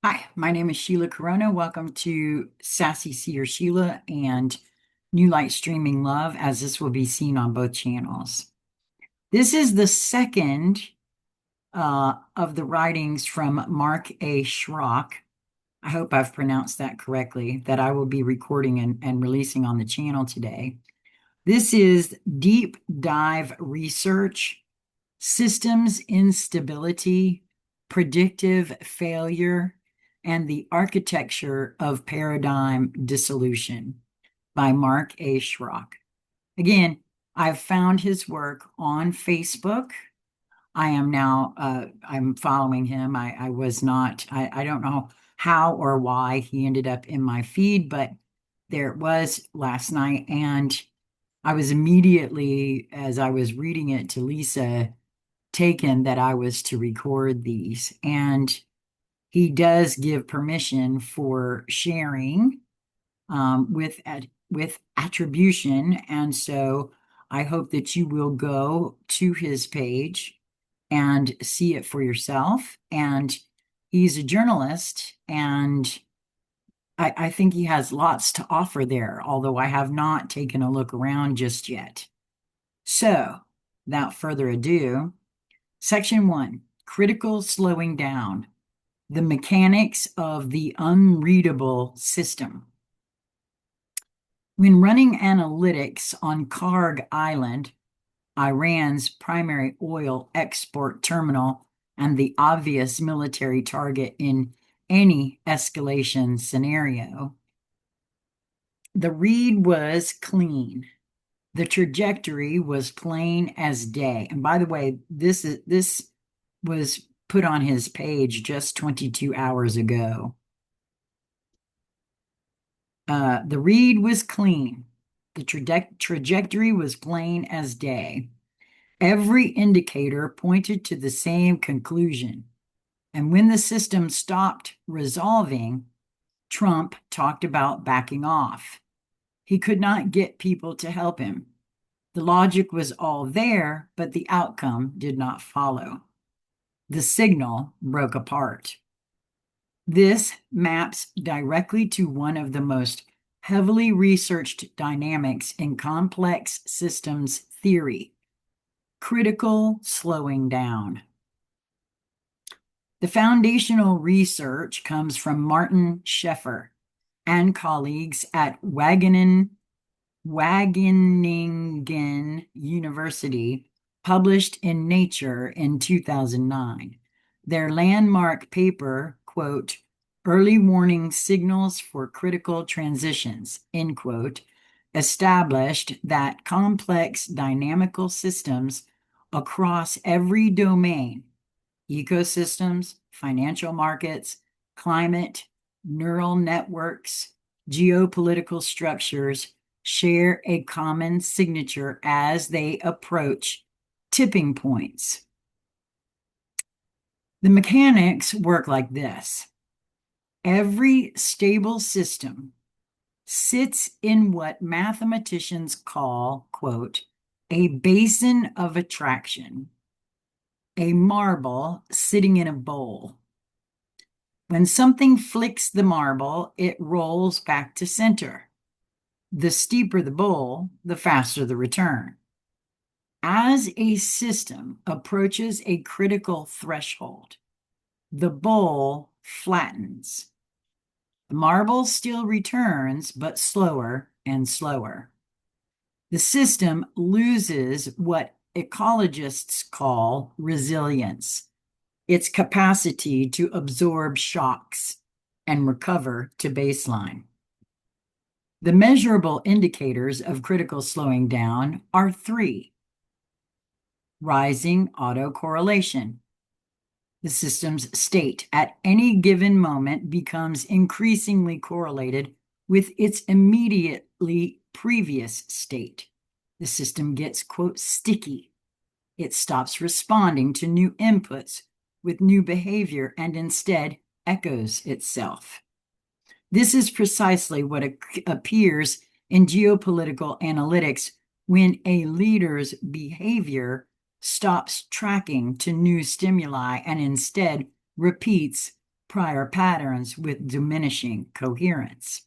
Hi, my name is Sheila Corona. Welcome to Sassy Seer Sheila and New Light Streaming Love, as this will be seen on both channels. This is the second of the writings from Mark A. Schrock. I hope I've pronounced that correctly, that I will be recording and releasing on the channel today. This is Deep Dive Research, Systems Instability, Predictive Failure, and the Architecture of Paradigm Dissolution by Mark A. Schrock. Again, I've found his work on Facebook. I am now, I'm following him. I was not, I don't know how or why he ended up in my feed, but there it was last night. And I was immediately, as I was reading it to Lisa, taken that I was to record these. And he does give permission for sharing with attribution. And so I hope that you will go to his page and see it for yourself. And he's a journalist, and I think he has lots to offer there, although I have not taken a look around just yet. So, without further ado, Section 1, Critical Slowing Down, the Mechanics of the Unreadable System. When running analytics on Karg Island, Iran's primary oil export terminal and the obvious military target in any escalation scenario, the read was clean. The trajectory was plain as day. And by the way, this was put on his page just 22 hours ago. The read was clean. The trajectory was plain as day. Every indicator pointed to the same conclusion. And when the system stopped resolving, Trump talked about backing off. He could not get people to help him. The logic was all there, but the outcome did not follow. The signal broke apart. This maps directly to one of the most heavily researched dynamics in complex systems theory: critical slowing down. The foundational research comes from Martin Scheffer and colleagues at Wageningen University, published in Nature in 2009. Their landmark paper, quote, Early Warning Signals for Critical Transitions, end quote, established that complex dynamical systems across every domain, ecosystems, financial markets, climate, neural networks, geopolitical structures, share a common signature as they approach tipping points. The mechanics work like this. Every stable system sits in what mathematicians call, quote, a basin of attraction, a marble sitting in a bowl. When something flicks the marble, it rolls back to center. The steeper the bowl, the faster the return. As a system approaches a critical threshold, the bowl flattens. The marble still returns, but slower and slower. The system loses what ecologists call resilience, its capacity to absorb shocks and recover to baseline. The measurable indicators of critical slowing down are three. Rising autocorrelation. The system's state at any given moment becomes increasingly correlated with its immediately previous state. The system gets, quote, sticky. It stops responding to new inputs with new behavior and instead echoes itself. This is precisely what appears in geopolitical analytics when a leader's behavior stops tracking to new stimuli and instead repeats prior patterns with diminishing coherence.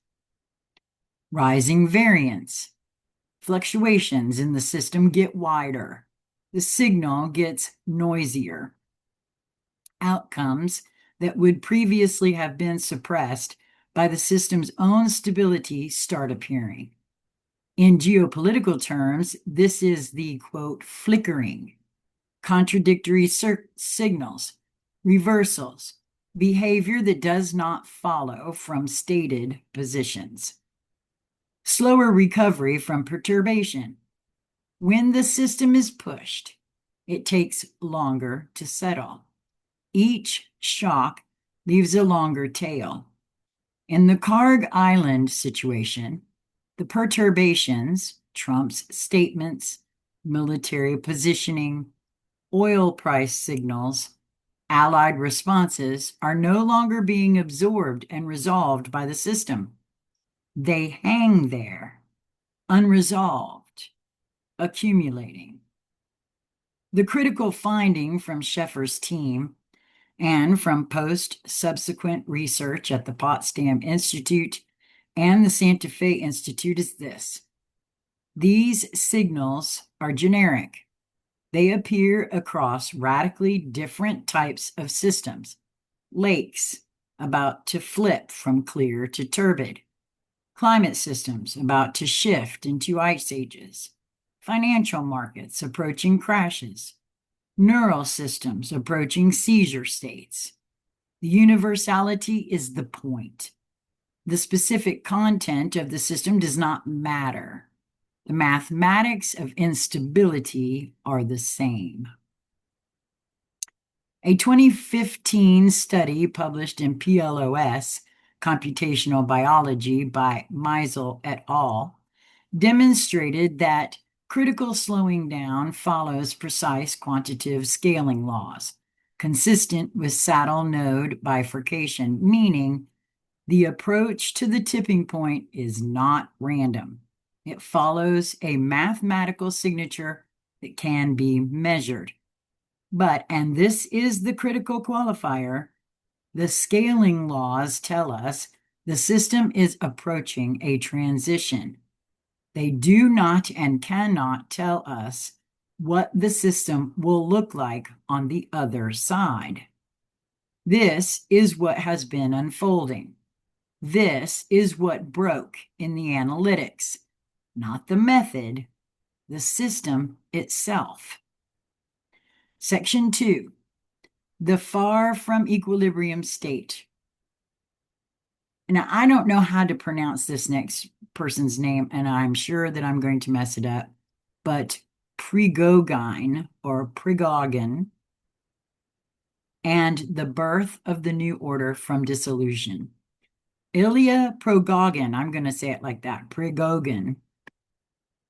Rising variance. Fluctuations in the system get wider. The signal gets noisier. Outcomes that would previously have been suppressed by the system's own stability start appearing. In geopolitical terms, this is the, quote, flickering, contradictory signals, reversals, behavior that does not follow from stated positions. Slower recovery from perturbation. When the system is pushed, it takes longer to settle. Each shock leaves a longer tail. In the Karg Island situation, the perturbations, Trump's statements, military positioning, oil price signals, allied responses are no longer being absorbed and resolved by the system. They hang there, unresolved, accumulating. The critical finding from Sheffer's team and from subsequent research at the Potsdam Institute and the Santa Fe Institute is this: these signals are generic. They appear across radically different types of systems. Lakes about to flip from clear to turbid. Climate systems about to shift into ice ages. Financial markets approaching crashes. Neural systems approaching seizure states. The universality is the point. The specific content of the system does not matter. The mathematics of instability are the same. A 2015 study published in PLOS, Computational Biology by Meisel et al., demonstrated that critical slowing down follows precise quantitative scaling laws, consistent with saddle node bifurcation, meaning the approach to the tipping point is not random. It follows a mathematical signature that can be measured. But, and this is the critical qualifier, the scaling laws tell us the system is approaching a transition. They do not and cannot tell us what the system will look like on the other side. This is what has been unfolding. This is what broke in the analytics, not the method, the system itself. Section 2, the far from equilibrium state. Now, I don't know how to pronounce this next person's name, and I'm sure that I'm going to mess it up, but Prigogine or Prigogine, and the birth of the new order from dissolution. Ilya Prigogine, I'm going to say it like that, Prigogine,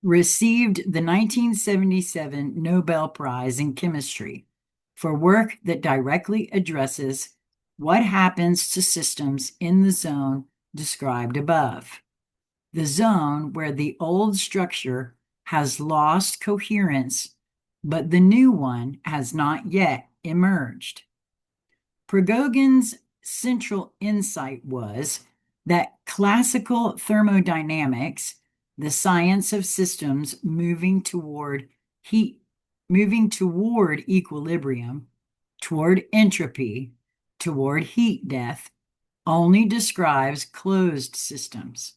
received the 1977 Nobel Prize in Chemistry for work that directly addresses what happens to systems in the zone described above. The zone where the old structure has lost coherence, but the new one has not yet emerged. Prigogine's central insight was that classical thermodynamics, the science of systems moving toward equilibrium, toward entropy, toward heat death, only describes closed systems.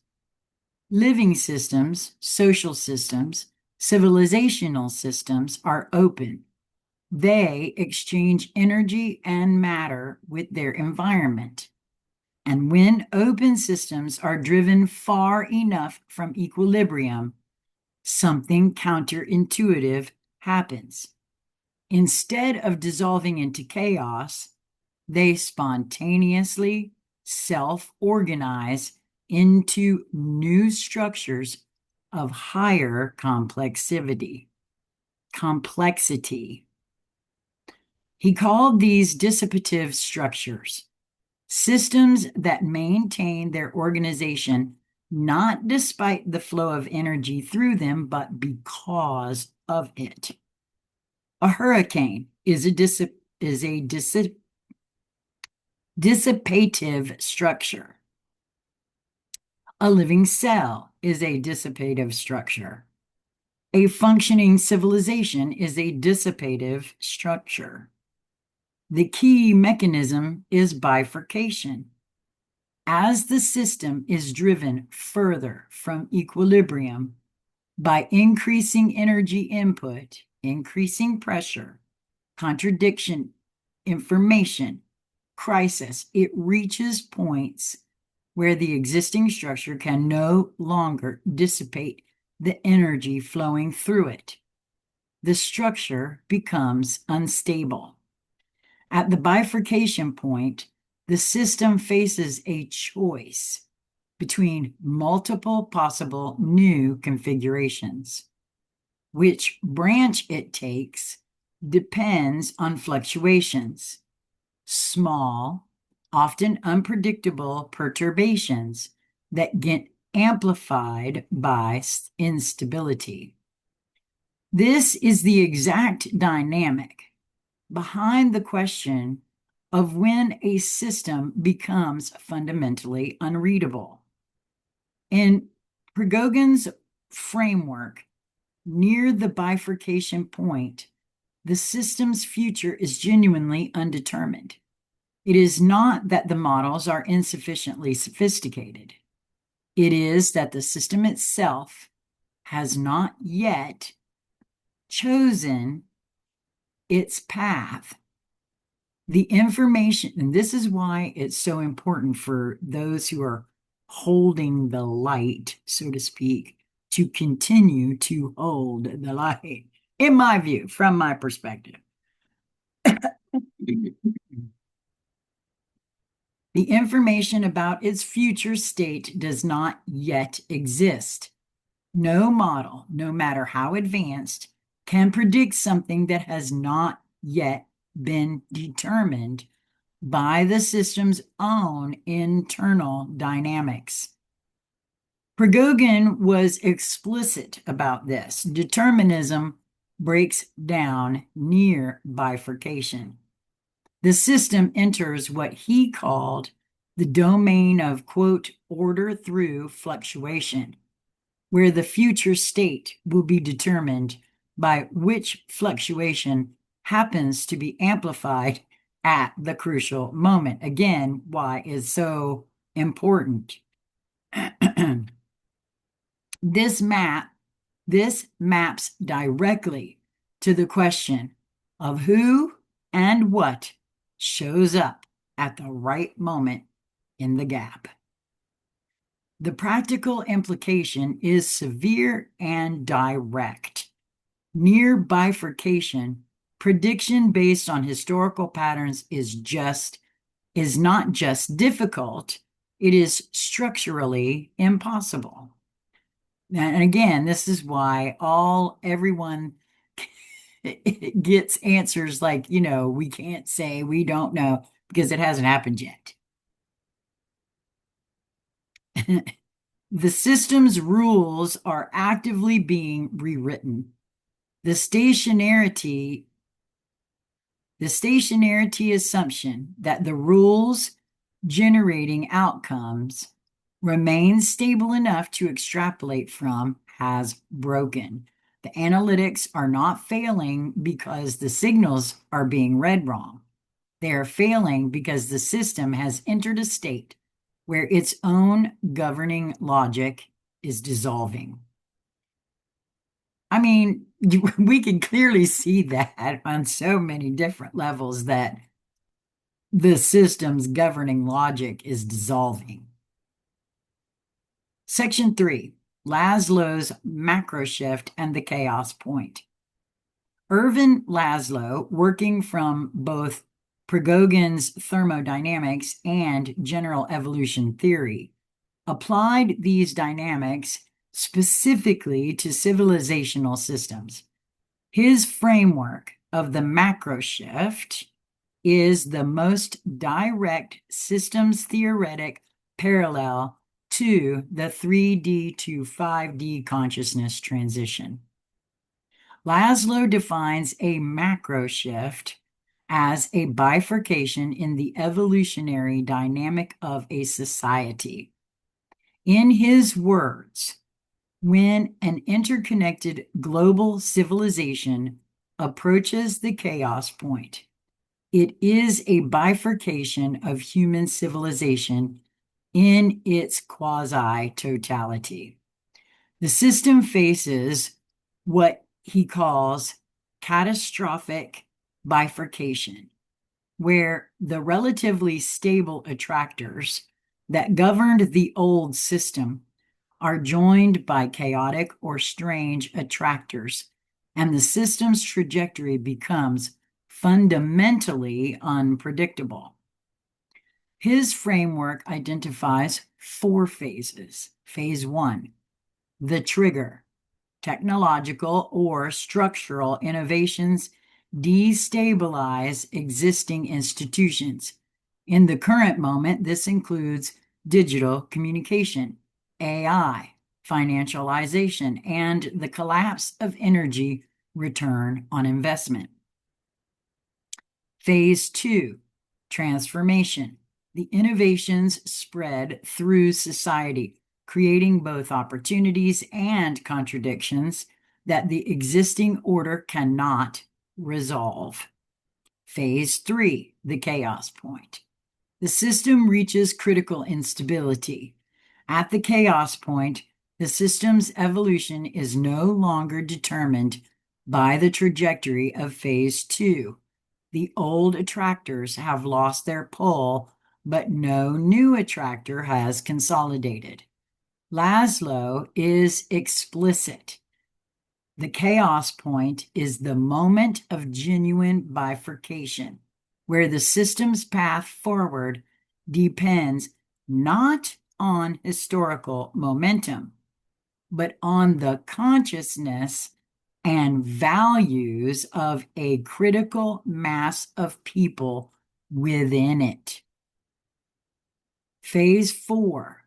Living systems, social systems, civilizational systems are open. They exchange energy and matter with their environment. And when open systems are driven far enough from equilibrium, something counterintuitive happens. Instead of dissolving into chaos, they spontaneously self-organize into new structures of higher complexity. He called these dissipative structures, systems that maintain their organization not despite the flow of energy through them, but because of it. A hurricane is a dissipative structure. A living cell is a dissipative structure. A functioning civilization is a dissipative structure. The key mechanism is bifurcation. As the system is driven further from equilibrium by increasing energy input, increasing pressure, contradiction, information, crisis, it reaches points where the existing structure can no longer dissipate the energy flowing through it. The structure becomes unstable. At the bifurcation point, the system faces a choice between multiple possible new configurations. Which branch it takes depends on fluctuations, small, often unpredictable perturbations that get amplified by instability. This is the exact dynamic behind the question of when a system becomes fundamentally unreadable. In Prigoghine's framework, near the bifurcation point, the system's future is genuinely undetermined. It is not that the models are insufficiently sophisticated. It is that the system itself has not yet chosen its path. The information, and this is why it's so important for those who are holding the light, so to speak, to continue to hold the light, in my view, from my perspective. The information about its future state does not yet exist. No model, no matter how advanced, can predict something that has not yet been determined by the system's own internal dynamics. Prigogine was explicit about this. Determinism breaks down near bifurcation. The system enters what he called the domain of, quote, order through fluctuation, where the future state will be determined by which fluctuation happens to be amplified at the crucial moment. Again, why is so important. This maps directly to the question of who and what shows up at the right moment in the gap. The practical implication is severe and direct. Near bifurcation, prediction based on historical patterns is not just difficult, it is structurally impossible. And again, this is why everyone gets answers like, we can't say, we don't know, because it hasn't happened yet. The system's rules are actively being rewritten. The stationarity assumption that the rules generating outcomes remain stable enough to extrapolate from has broken. The analytics are not failing because the signals are being read wrong. They are failing because the system has entered a state where its own governing logic is dissolving. I mean, we can clearly see that on so many different levels that the system's governing logic is dissolving. Section 3, Laszlo's macro shift and the chaos point. Ervin Laszlo, working from both Prigoghine's thermodynamics and general evolution theory, applied these dynamics specifically to civilizational systems. His framework of the macro shift is the most direct systems theoretic parallel to the 3D to 5D consciousness transition. Laszlo defines a macro shift as a bifurcation in the evolutionary dynamic of a society. In his words, when an interconnected global civilization approaches the chaos point, it is a bifurcation of human civilization in its quasi-totality. The system faces what he calls catastrophic bifurcation, where the relatively stable attractors that governed the old system are joined by chaotic or strange attractors, and the system's trajectory becomes fundamentally unpredictable. His framework identifies 4 phases. Phase 1, the trigger. Technological or structural innovations destabilize existing institutions. In the current moment, this includes digital communication, AI, financialization, and the collapse of energy return on investment. Phase 2, transformation. The innovations spread through society, creating both opportunities and contradictions that the existing order cannot resolve. Phase 3, the chaos point. The system reaches critical instability. At the chaos point, the system's evolution is no longer determined by the trajectory of phase 2. The old attractors have lost their pull, but no new attractor has consolidated. Laszlo is explicit. The chaos point is the moment of genuine bifurcation, where the system's path forward depends not on historical momentum, but on the consciousness and values of a critical mass of people within it. Phase 4,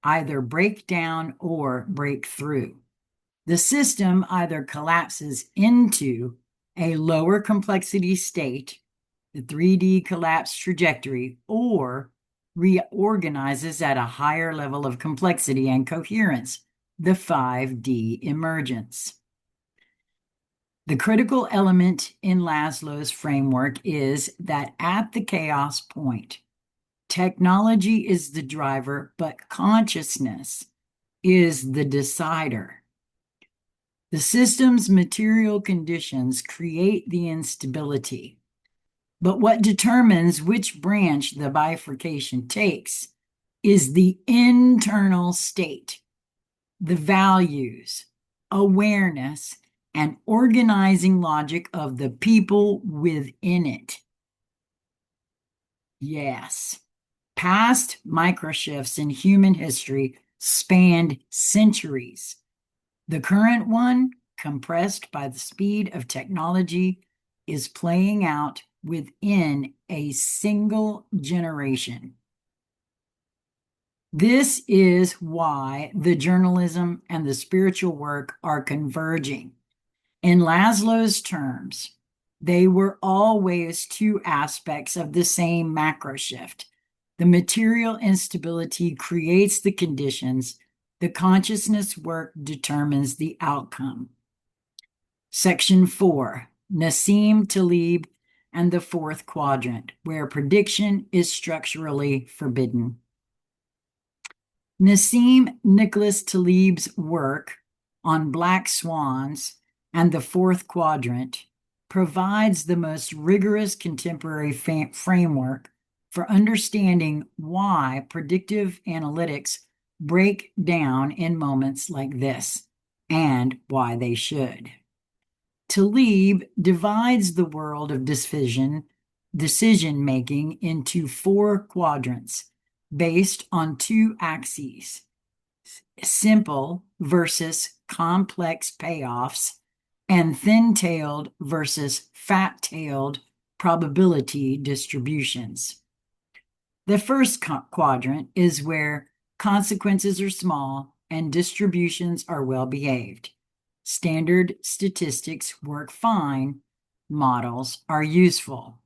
either break down or break through. The system either collapses into a lower complexity state, the 3D collapse trajectory, or reorganizes at a higher level of complexity and coherence, the 5D emergence. The critical element in Laszlo's framework is that at the chaos point, technology is the driver, but consciousness is the decider. The system's material conditions create the instability, but what determines which branch the bifurcation takes is the internal state, the values, awareness, and organizing logic of the people within it. Yes, past microshifts in human history spanned centuries. The current one, compressed by the speed of technology, is playing out within a single generation. This is why the journalism and the spiritual work are converging. In Laszlo's terms, they were always 2 aspects of the same macro shift. The material instability creates the conditions. The consciousness work determines the outcome. Section 4, Nassim Taleb and the 4th quadrant, where prediction is structurally forbidden. Nassim Nicholas Taleb's work on black swans and the 4th quadrant provides the most rigorous contemporary framework for understanding why predictive analytics break down in moments like this, and why they should. Taleb divides the world of decision-making into 4 quadrants based on 2 axes: simple versus complex payoffs, and thin-tailed versus fat-tailed probability distributions. The first quadrant is where consequences are small and distributions are well behaved. Standard statistics work fine. Models are useful.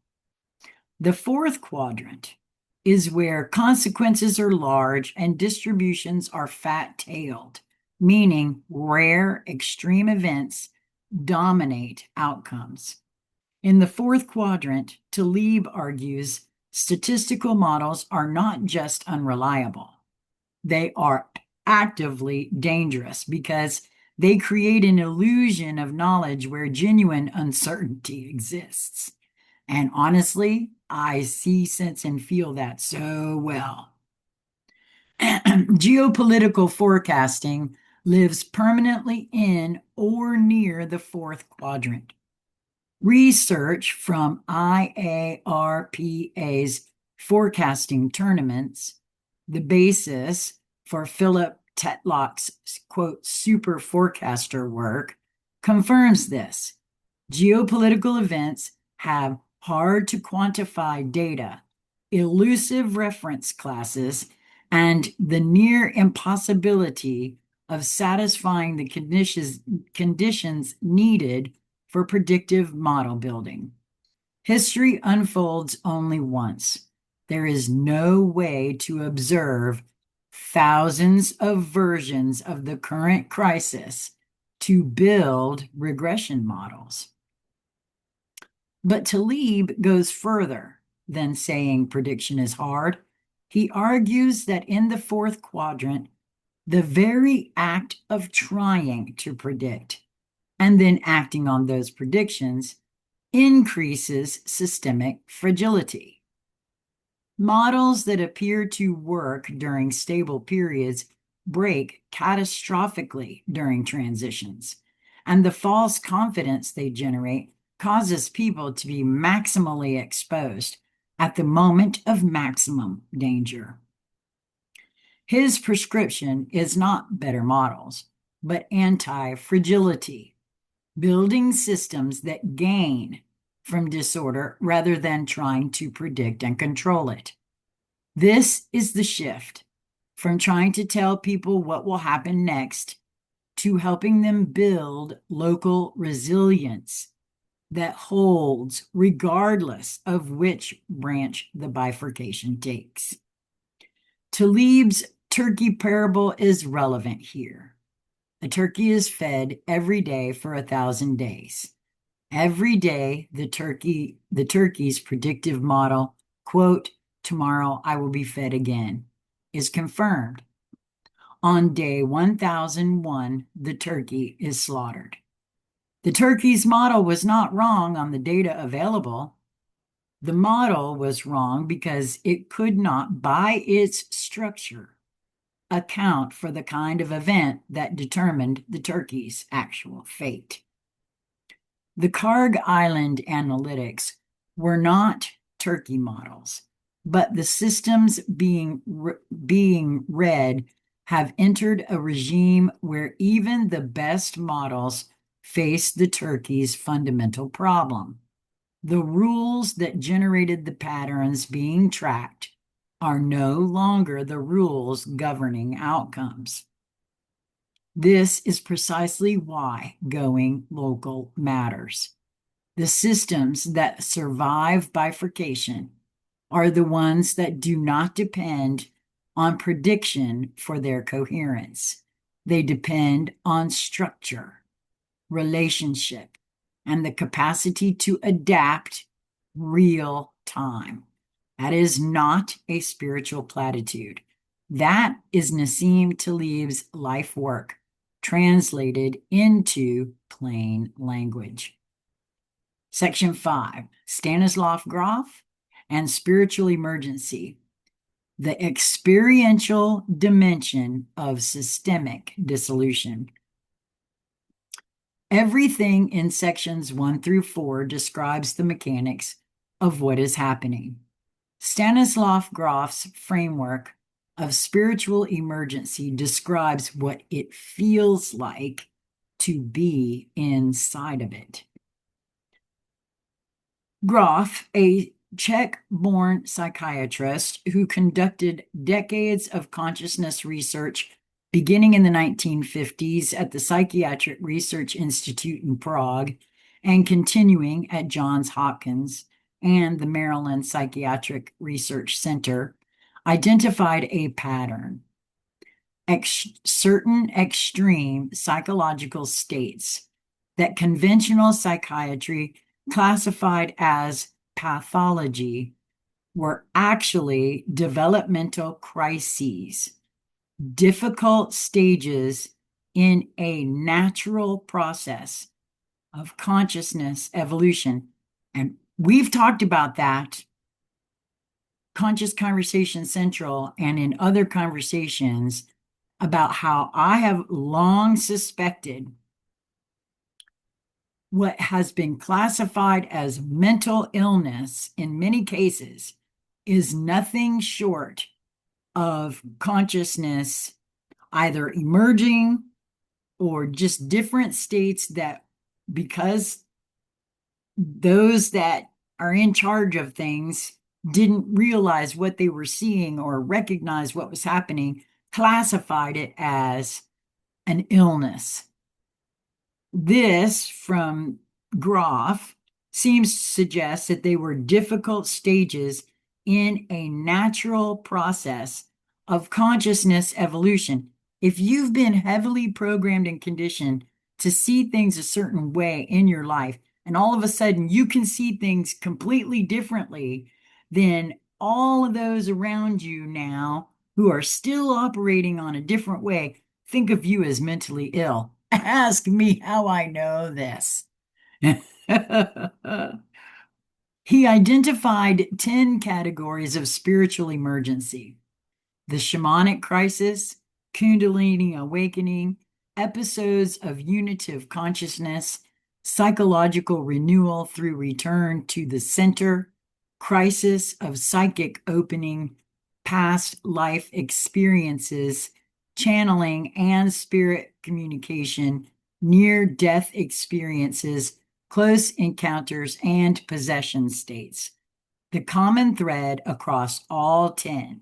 The fourth quadrant is where consequences are large and distributions are fat-tailed, meaning rare extreme events dominate outcomes. In the fourth quadrant, Taleb argues statistical models are not just unreliable, they are actively dangerous because they create an illusion of knowledge where genuine uncertainty exists. And honestly, I see, sense, and feel that so well. Geopolitical forecasting lives permanently in or near the fourth quadrant. Research from IARPA's forecasting tournaments, the basis for Philip Tetlock's, quote, super forecaster work, confirms this. Geopolitical events have hard to quantify data, elusive reference classes, and the near impossibility of satisfying the conditions needed for predictive model building. History unfolds only once. There is no way to observe thousands of versions of the current crisis to build regression models. But Taleb goes further than saying prediction is hard. He argues that in the fourth quadrant, the very act of trying to predict and then acting on those predictions increases systemic fragility. Models that appear to work during stable periods break catastrophically during transitions, and the false confidence they generate causes people to be maximally exposed at the moment of maximum danger. His prescription is not better models, but anti-fragility, building systems that gain from disorder rather than trying to predict and control it. This is the shift from trying to tell people what will happen next to helping them build local resilience that holds regardless of which branch the bifurcation takes. Taleb's turkey parable is relevant here. A turkey is fed every day for 1,000 days. Every day, the turkey's predictive model, quote, tomorrow I will be fed again, is confirmed. On day 1001, the turkey is slaughtered. The turkey's model was not wrong on the data available. The model was wrong because it could not, by its structure, account for the kind of event that determined the turkey's actual fate. The Karg Island analytics were not turkey models, but the systems being read have entered a regime where even the best models face the turkey's fundamental problem. The rules that generated the patterns being tracked are no longer the rules governing outcomes. This is precisely why going local matters. The systems that survive bifurcation are the ones that do not depend on prediction for their coherence. They depend on structure, relationship, and the capacity to adapt real time. That is not a spiritual platitude. That is Nassim Taleb's life work, translated into plain language. Section 5, Stanislav Grof and Spiritual Emergency, the experiential dimension of systemic dissolution. Everything in sections 1 through 4 describes the mechanics of what is happening. Stanislav Grof's framework of spiritual emergency describes what it feels like to be inside of it. Grof, a Czech-born psychiatrist who conducted decades of consciousness research beginning in the 1950s at the Psychiatric Research Institute in Prague and continuing at Johns Hopkins and the Maryland Psychiatric Research Center identified a pattern. Certain extreme psychological states that conventional psychiatry classified as pathology were actually developmental crises, difficult stages in a natural process of consciousness evolution. And we've talked about that, Conscious Conversation Central, and in other conversations about how I have long suspected what has been classified as mental illness in many cases is nothing short of consciousness either emerging or just different states that, because those that are in charge of things didn't realize what they were seeing or recognize what was happening, classified it as an illness. This, from Groff, seems to suggest that they were difficult stages in a natural process of consciousness evolution. If you've been heavily programmed and conditioned to see things a certain way in your life, and all of a sudden you can see things completely differently, then all of those around you now who are still operating on a different way think of you as mentally ill. Ask me how I know this. He identified 10 categories of spiritual emergency: the shamanic crisis, Kundalini awakening, episodes of unitive consciousness, psychological renewal through return to the center, crisis of psychic opening, past life experiences, channeling and spirit communication, near-death experiences, close encounters, and possession states. The common thread across all 10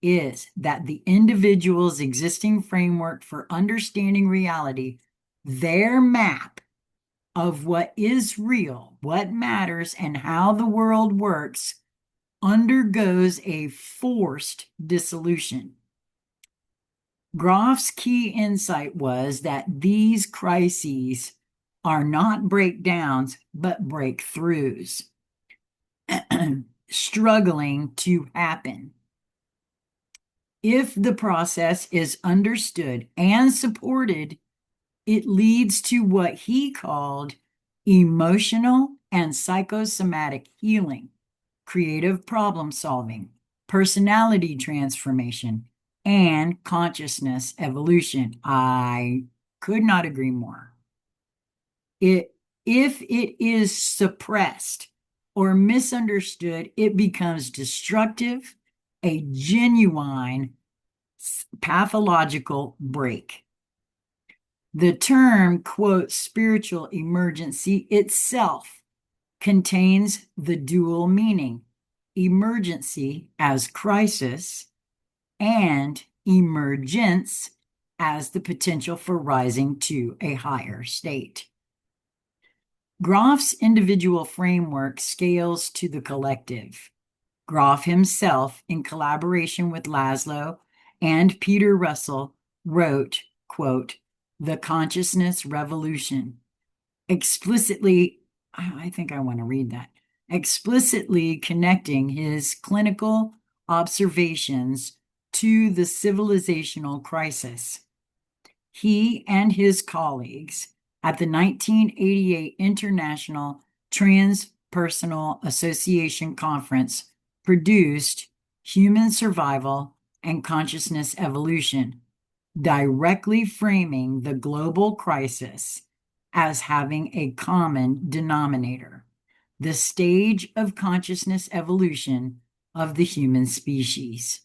is that the individual's existing framework for understanding reality, their map of what is real, what matters, and how the world works, undergoes a forced dissolution. Groff's key insight was that these crises are not breakdowns, but breakthroughs, struggling to happen. If the process is understood and supported, it leads to what he called emotional and psychosomatic healing, creative problem solving, personality transformation, and consciousness evolution. I could not agree more. If it is suppressed or misunderstood, it becomes destructive, a genuine pathological break. The term, quote, spiritual emergency itself contains the dual meaning: emergency as crisis and emergence as the potential for rising to a higher state. Groff's individual framework scales to the collective. Groff himself, in collaboration with Laszlo and Peter Russell, wrote, quote, "The Consciousness Revolution," explicitly, I think I want to read that, explicitly connecting his clinical observations to the civilizational crisis. He and his colleagues at the 1988 International Transpersonal Association Conference produced Human Survival and Consciousness Evolution, directly framing the global crisis as having a common denominator: the stage of consciousness evolution of the human species.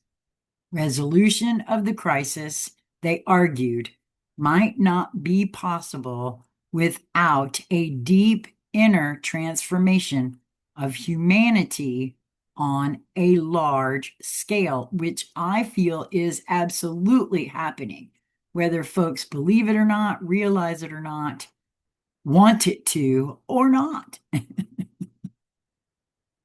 Resolution of the crisis, they argued, might not be possible without a deep inner transformation of humanity on a large scale, which I feel is absolutely happening, whether folks believe it or not, realize it or not, want it to or not.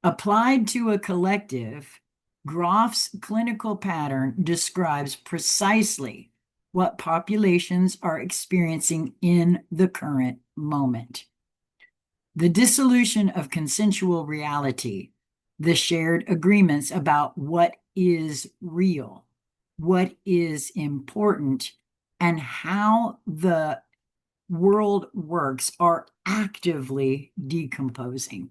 Applied to a collective, Groff's clinical pattern describes precisely what populations are experiencing in the current moment. The dissolution of consensual reality, the shared agreements about what is real, what is important, and how the world works are actively decomposing.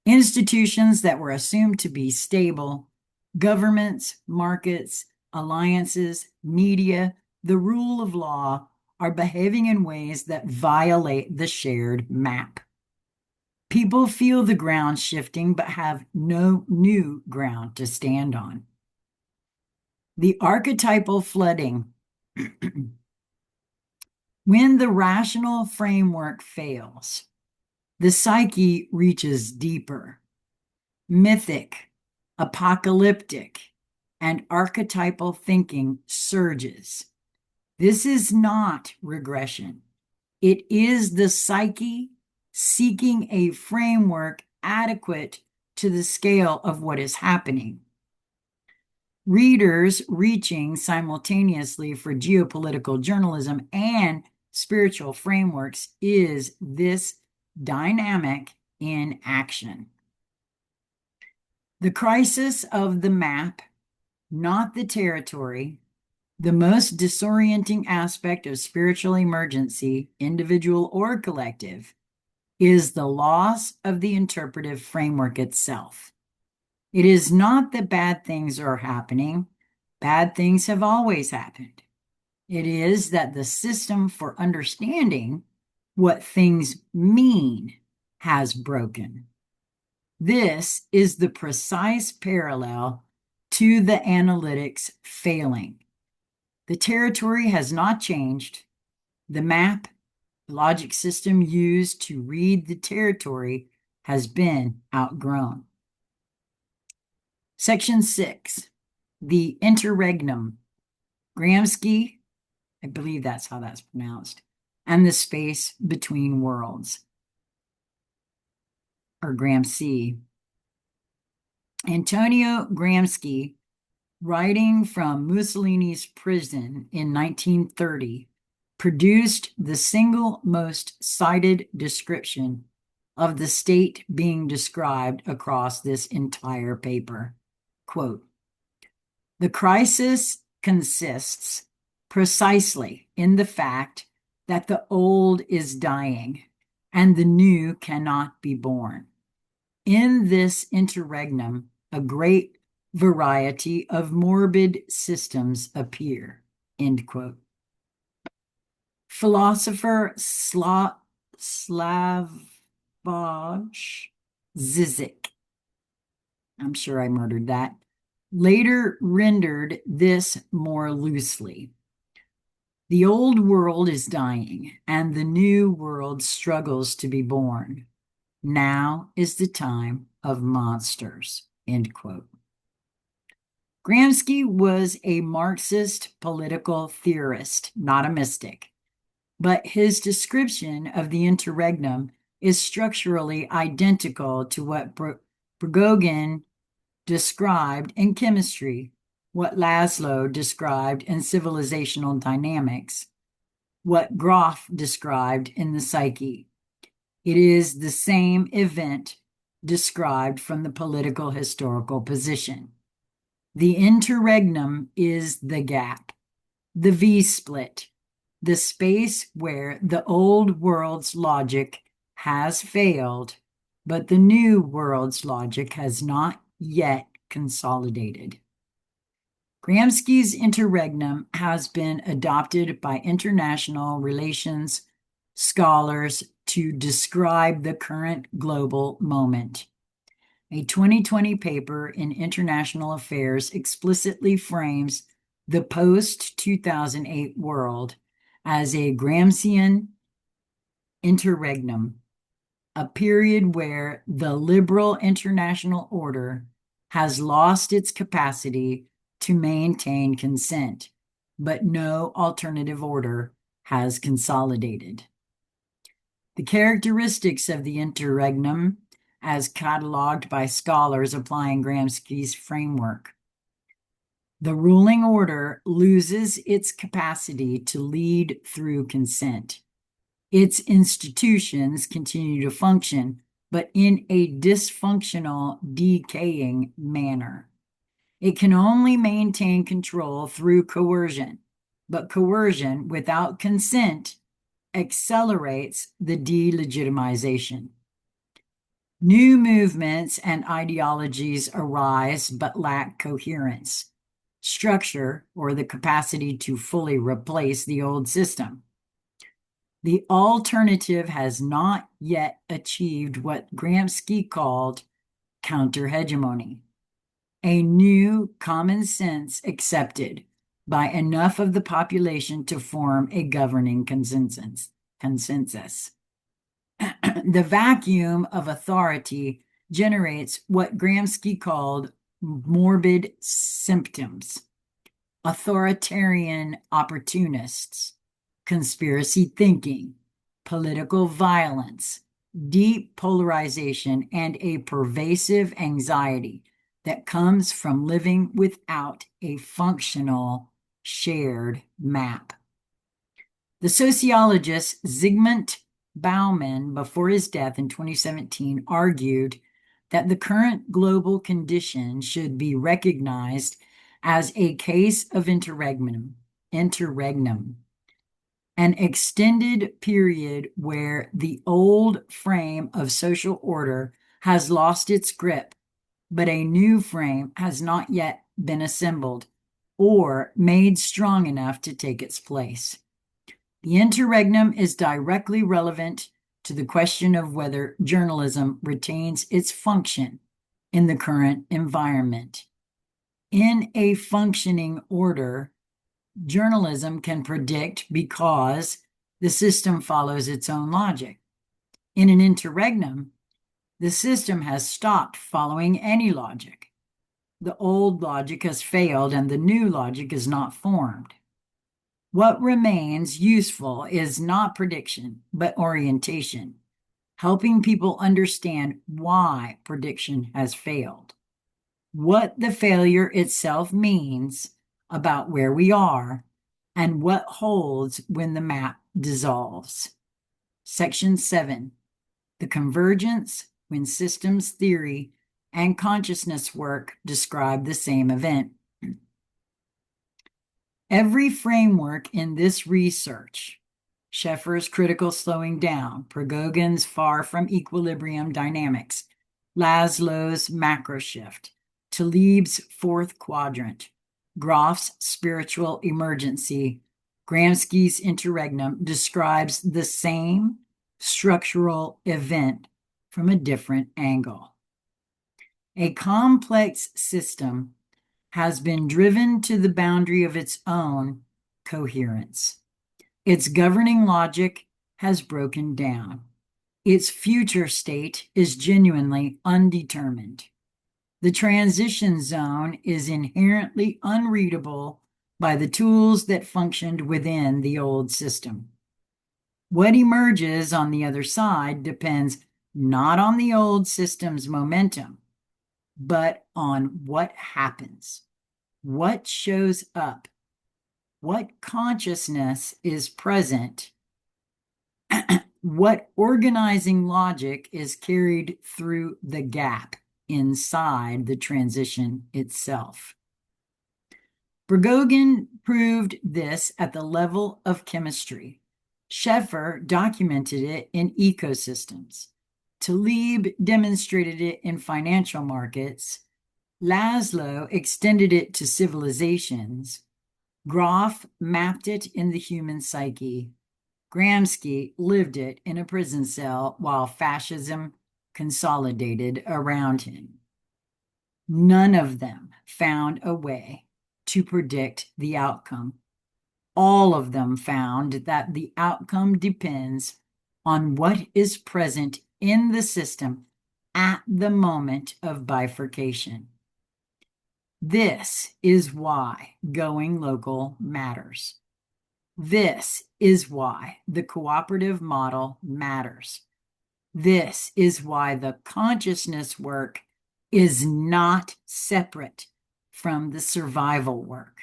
Institutions that were assumed to be stable, governments, markets, alliances, media, the rule of law, are behaving in ways that violate the shared map. People feel the ground shifting but have no new ground to stand on. The archetypal flooding. When the rational framework fails, the psyche reaches deeper. Mythic, apocalyptic, and archetypal thinking surges. This is not regression. It is the psyche seeking a framework adequate to the scale of what is happening. Readers reaching simultaneously for geopolitical journalism and spiritual frameworks is this dynamic in action. The crisis of the map, not the territory, the most disorienting aspect of spiritual emergency, individual or collective, is the loss of the interpretive framework itself. It is not that bad things are happening. Bad things have always happened. It is that the system for understanding what things mean has broken. This is the precise parallel to the analytics failing. The territory has not changed. The map, the logic system used to read the territory, has been outgrown. Section 6, the interregnum. Gramsci, I believe that's how that's pronounced, and the space between worlds, or Gramsci. Antonio Gramsci, writing from Mussolini's prison in 1930, produced the single most cited description of the state being described across this entire paper. Quote, "The crisis consists precisely in the fact that the old is dying and the new cannot be born. In this interregnum, a great variety of morbid systems appear." End quote. Philosopher Slavoj Žižek, I'm sure I murdered that, later rendered this more loosely. The old world is dying, and the new world struggles to be born. Now is the time of monsters. End quote. Gramsci was a Marxist political theorist, not a mystic, but his description of the interregnum is structurally identical to what Prigogine described in chemistry, what Laszlo described in civilizational dynamics, what Groff described in the psyche. It is the same event described from the political historical position. The interregnum is the gap, the V-split, the space where the old world's logic has failed, but the new world's logic has not yet consolidated. Gramsci's interregnum has been adopted by international relations scholars to describe the current global moment. A 2020 paper in International Affairs explicitly frames the post-2008 world as a Gramscian interregnum, a period where the liberal international order has lost its capacity to maintain consent, but no alternative order has consolidated. The characteristics of the interregnum as cataloged by scholars applying Gramsci's framework. The ruling order loses its capacity to lead through consent. Its institutions continue to function, but in a dysfunctional, decaying manner. It can only maintain control through coercion, but coercion without consent accelerates the delegitimization. New movements and ideologies arise but lack coherence, structure, or the capacity to fully replace the old system. The alternative has not yet achieved what Gramsci called counter-hegemony, a new common sense accepted by enough of the population to form a governing consensus. The vacuum of authority generates what Gramsci called morbid symptoms, authoritarian opportunists, conspiracy thinking, political violence, deep polarization, and a pervasive anxiety that comes from living without a functional shared map. The sociologist Zygmunt Bauman, before his death in 2017, argued that the current global condition should be recognized as a case of interregnum, an extended period where the old frame of social order has lost its grip, but a new frame has not yet been assembled or made strong enough to take its place. The interregnum is directly relevant to the question of whether journalism retains its function in the current environment. In a functioning order, journalism can predict because the system follows its own logic. In an interregnum, the system has stopped following any logic. The old logic has failed and the new logic is not formed. What remains useful is not prediction, but orientation, helping people understand why prediction has failed, what the failure itself means about where we are, and what holds when the map dissolves. Section 7, the convergence when systems theory and consciousness work describe the same event. Every framework in this research, Sheffer's critical slowing down, Progogin's far from equilibrium dynamics, Laszlo's macro shift, Taleb's fourth quadrant, Groff's spiritual emergency, Gramsci's interregnum, describes the same structural event from a different angle. A complex system has been driven to the boundary of its own coherence. Its governing logic has broken down. Its future state is genuinely undetermined. The transition zone is inherently unreadable by the tools that functioned within the old system. What emerges on the other side depends not on the old system's momentum, but on what happens, what shows up, what consciousness is present, what organizing logic is carried through the gap inside the transition itself. Prigogine proved this at the level of chemistry. Sheffer documented it in ecosystems. Taleb demonstrated it in financial markets. Laszlo extended it to civilizations. Groff mapped it in the human psyche. Gramsci lived it in a prison cell while fascism consolidated around him. None of them found a way to predict the outcome. All of them found that the outcome depends on what is present in the system at the moment of bifurcation. This is why going local matters. This is why the cooperative model matters. This is why the consciousness work is not separate from the survival work.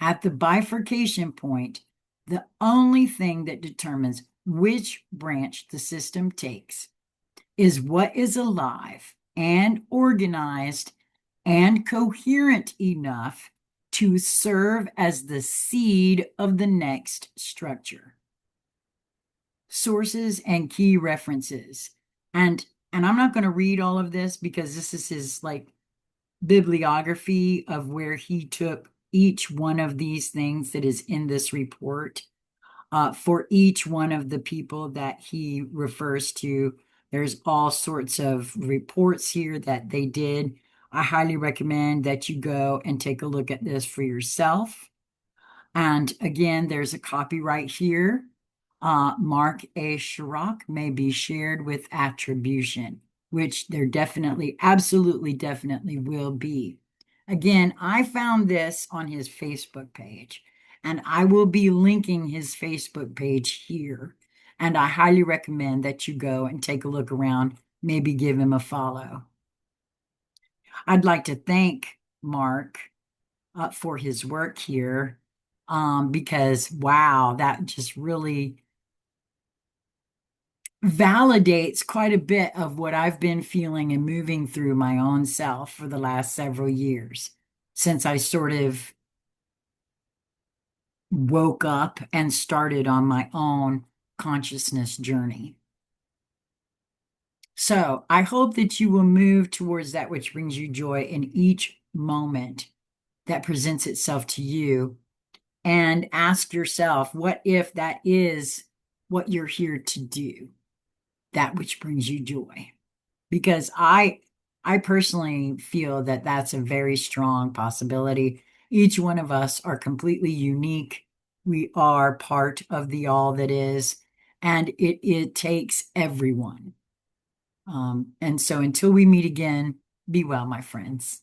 At the bifurcation point, the only thing that determines which branch the system takes is what is alive and organized and coherent enough to serve as the seed of the next structure. Sources and key references. And I'm not going to read all of this because this is his like bibliography of where he took each one of these things that is in this report for each one of the people that he refers to. There's all sorts of reports here that they did. I highly recommend that you go and take a look at this for yourself. And again, there's a copyright here. Mark A. Chirac may be shared with attribution, which there definitely, absolutely, definitely will be. Again, I found this on his Facebook page, and I will be linking his Facebook page here. And I highly recommend that you go and take a look around, maybe give him a follow. I'd like to thank Mark for his work here because, wow, that just really validates quite a bit of what I've been feeling and moving through my own self for the last several years since I sort of woke up and started on my own consciousness journey. So I hope that you will move towards that which brings you joy in each moment that presents itself to you, and ask yourself, what if that is what you're here to do? That which brings you joy. Because I personally feel that that's a very strong possibility. Each one of us are completely unique. We are part of the all that is, and it takes everyone. And so until we meet again, be well, my friends.